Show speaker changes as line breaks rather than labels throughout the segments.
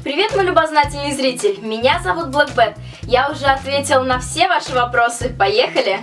Привет, мой любознательный зритель! Меня зовут Blackbat. Я уже ответила на все ваши вопросы. Поехали!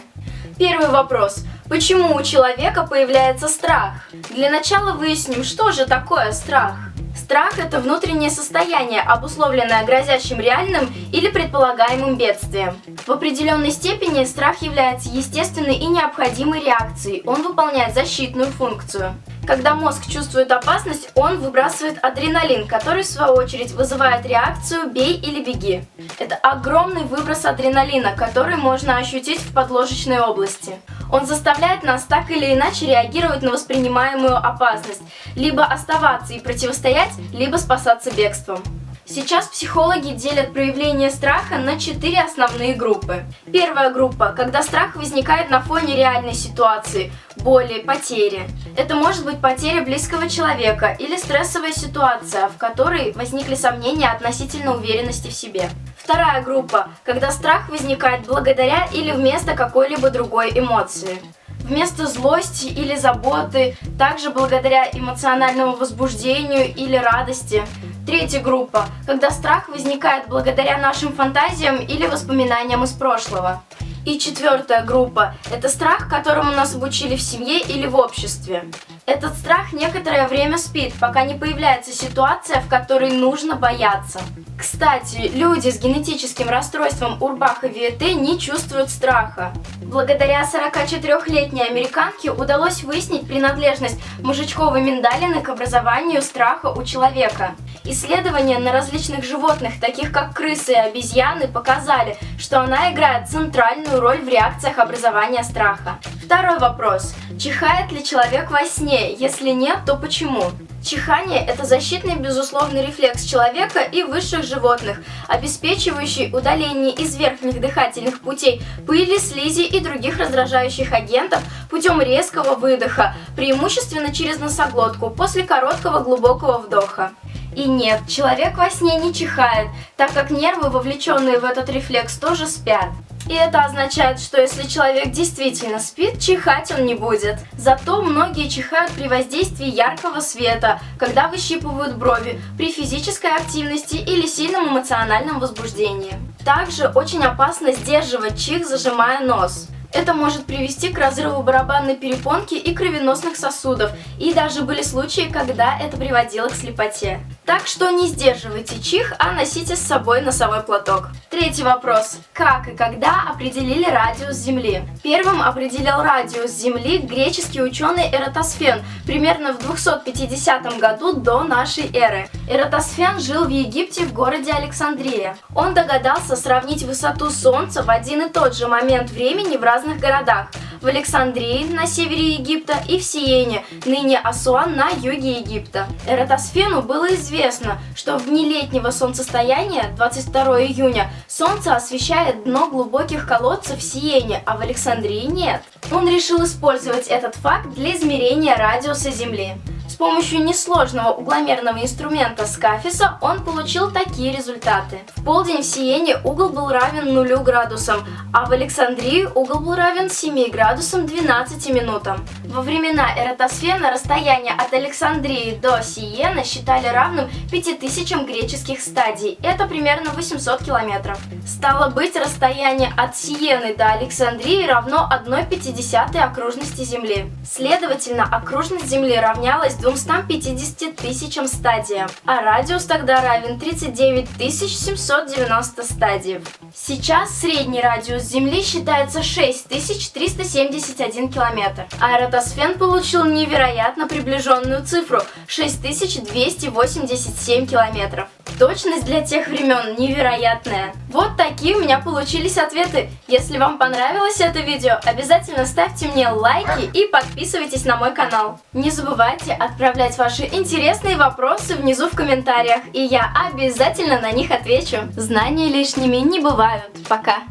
Первый вопрос. Почему у человека появляется страх? Для начала выясним, что же такое страх. Страх – это внутреннее состояние, обусловленное грозящим реальным или предполагаемым бедствием. В определенной степени страх является естественной и необходимой реакцией. Он выполняет защитную функцию. Когда мозг чувствует опасность, он выбрасывает адреналин, который в свою очередь вызывает реакцию «бей или беги». Это огромный выброс адреналина, который можно ощутить в подложечной области. Он заставляет нас так или иначе реагировать на воспринимаемую опасность, либо оставаться и противостоять, либо спасаться бегством. Сейчас психологи делят проявление страха на 4 основные группы. Первая группа, когда страх возникает на фоне реальной ситуации, боли, потери. Это может быть потеря близкого человека или стрессовая ситуация, в которой возникли сомнения относительно уверенности в себе. Вторая группа, когда страх возникает благодаря или вместо какой-либо другой эмоции. Вместо злости или заботы, также благодаря эмоциональному возбуждению или радости. Третья группа, когда страх возникает благодаря нашим фантазиям или воспоминаниям из прошлого. И четвертая группа – это страх, которому нас обучили в семье или в обществе. Этот страх некоторое время спит, пока не появляется ситуация, в которой нужно бояться. Кстати, люди с генетическим расстройством Урбаха-Виэте не чувствуют страха. Благодаря 44-летней американке удалось выяснить принадлежность мозжечковой миндалины к образованию страха у человека. Исследования на различных животных, таких как крысы и обезьяны, показали, что она играет центральную роль в реакциях образования страха. Второй вопрос. Чихает ли человек во сне? Если нет, то почему? Чихание – это защитный безусловный рефлекс человека и высших животных, обеспечивающий удаление из верхних дыхательных путей пыли, слизи и других раздражающих агентов путем резкого выдоха, преимущественно через носоглотку, после короткого глубокого вдоха. И нет, человек во сне не чихает, так как нервы, вовлеченные в этот рефлекс, тоже спят. И это означает, что если человек действительно спит, чихать он не будет. Зато многие чихают при воздействии яркого света, когда выщипывают брови, при физической активности или сильном эмоциональном возбуждении. Также очень опасно сдерживать чих, зажимая нос. Это может привести к разрыву барабанной перепонки и кровеносных сосудов, и даже были случаи, когда это приводило к слепоте. Так что не сдерживайте чих, а носите с собой носовой платок. Третий вопрос. Как и когда определили радиус Земли? Первым определил радиус Земли греческий ученый Эратосфен примерно в 250 году до нашей эры. Эратосфен жил в Египте в городе Александрия. Он догадался сравнить высоту Солнца в один и тот же момент времени в разных городах. В Александрии на севере Египта и в Сиене, ныне Асуан, на юге Египта. Эратосфену было известно, что в дни летнего солнцестояния, 22 июня, Солнце освещает дно глубоких колодцев в Сиене, а в Александрии нет. Он решил использовать этот факт для измерения радиуса Земли. С помощью несложного угломерного инструмента скафиса он получил такие результаты. В полдень в Сиене угол был равен 0 градусам, а в Александрии угол был равен 7 градусам 12 минутам. Во времена Эратосфена расстояние от Александрии до Сиены считали равным 5000 греческих стадий. Это примерно 800 километров. Стало быть, расстояние от Сиены до Александрии равно 1/50 окружности Земли. Следовательно, окружность Земли равнялась 250 тысячам стадиям, а радиус тогда равен 39 790 стадиев. Сейчас средний радиус Земли считается 6371 километр, а Эратосфен получил невероятно приближенную цифру – 6287 километров. Точность для тех времен невероятная. Вот такие у меня получились ответы. Если вам понравилось это видео, обязательно ставьте мне лайки и подписывайтесь на мой канал. Не забывайте отправлять ваши интересные вопросы внизу в комментариях, и я обязательно на них отвечу. Знания лишними не бывают. Пока.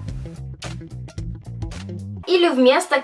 Или вместо...